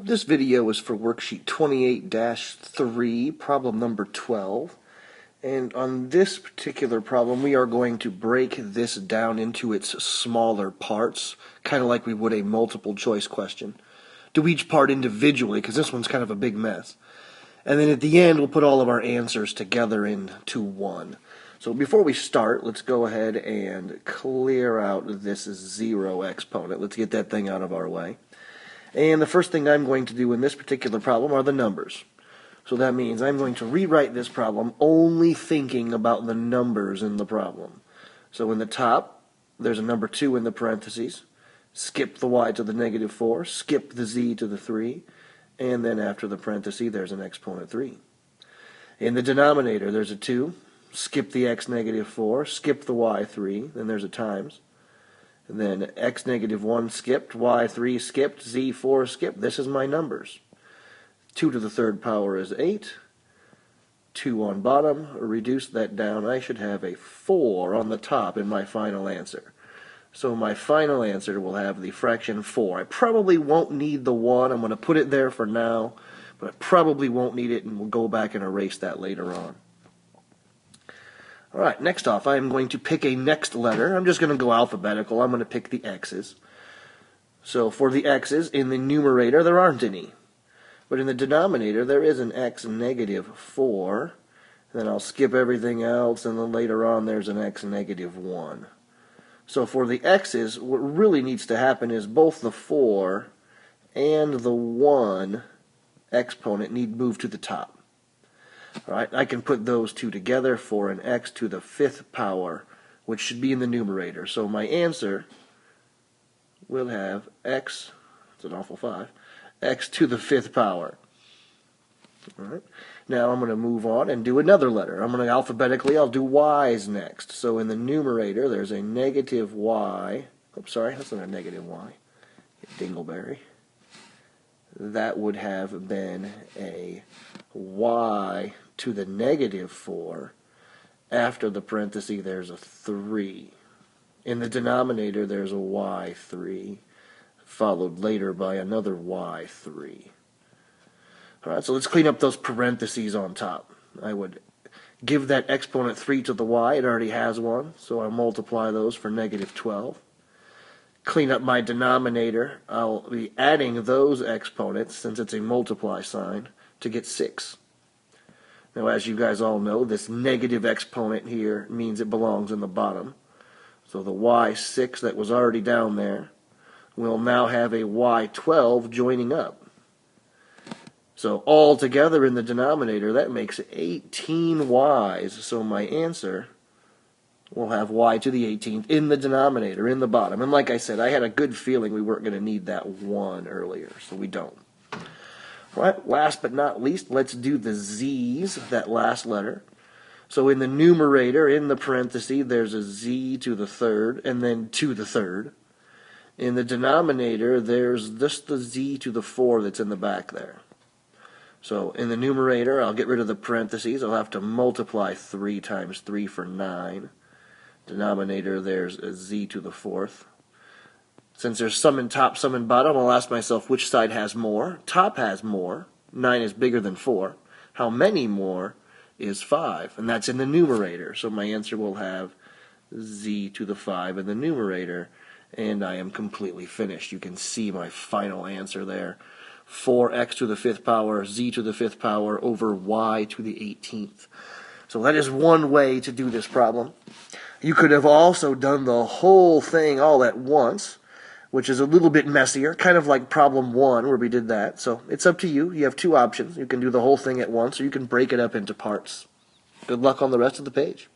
This video is for worksheet 28-3, problem number 12. And on this particular problem, we are going to break this down into its smaller parts, kind of like we would a multiple choice question. Do each part individually, because this one's kind of a big mess. And then at the end, we'll put all of our answers together into one. So before we start, let's go ahead and clear out this 0 exponent. Let's get that thing out of our way. And the first thing I'm going to do in this particular problem are the numbers. So that means I'm going to rewrite this problem only thinking about the numbers in the problem. So in the top, there's a number 2 in the parentheses. Skip the y to the -4, skip the z to the 3, and then after the parenthesis, there's an exponent 3. In the denominator, there's a 2, skip the x -4, skip the y 3, then there's a times. And then x -1 skipped, y 3 skipped, z 4 skipped. This is my numbers. 2 to the 3rd power is 8. 2 on bottom. Reduce that down. I should have a 4 on the top in my final answer. So my final answer will have the fraction 4. I probably won't need the 1. I'm going to put it there for now, but I probably won't need it, and we'll go back and erase that later on. Alright, next off, I am going to pick a next letter. I'm just going to go alphabetical. I'm going to pick the x's. So for the x's, in the numerator, there aren't any. But in the denominator, there is an x -4. Then I'll skip everything else, and then later on, there's an x -1. So for the x's, what really needs to happen is both the 4 and the 1 exponent need moved to the top. Alright, I can put those two together for an x to the 5th power, which should be in the numerator. So my answer will have x, it's an awful 5, x to the 5th power. Alright, now I'm going to move on and do another letter. I'm going to alphabetically, I'll do y's next. So in the numerator, there's a -y. Oops, sorry, that's not a -y. Dingleberry. That would have been a y to the -4. After the parenthesis, there's a 3. In the denominator, there's a y3, followed later by another y3. Alright, so let's clean up those parentheses on top. I would give that exponent 3 to the y. It already has one, so I'll multiply those for -12. Clean up my denominator. I'll be adding those exponents, since it's a multiply sign, to get 6. Now, as you guys all know, this negative exponent here means it belongs in the bottom. So the y6 that was already down there will now have a y12 joining up. So all together in the denominator, that makes 18 y's. So my answer will have y to the 18th in the denominator, in the bottom. And like I said, I had a good feeling we weren't going to need that 1 earlier, so we don't. All right, last but not least, let's do the z's, that last letter. So in the numerator, in the parenthesis, there's a z to the 3rd, and then to the 3rd. In the denominator, there's just the z to the 4 that's in the back there. So in the numerator, I'll get rid of the parentheses. I'll have to multiply 3 times 3 for 9. Denominator, there's a z to the 4th. Since there's some in top, some in bottom, I'll ask myself which side has more. Top has more. 9 is bigger than 4. How many more is 5? And that's in the numerator. So my answer will have z to the 5 in the numerator. And I am completely finished. You can see my final answer there. 4x to the 5th power, z to the 5th power, over y to the 18th. So that is one way to do this problem. You could have also done the whole thing all at once, which is a little bit messier, kind of like problem 1 where we did that. So it's up to you. You have two options. You can do the whole thing at once, or you can break it up into parts. Good luck on the rest of the page.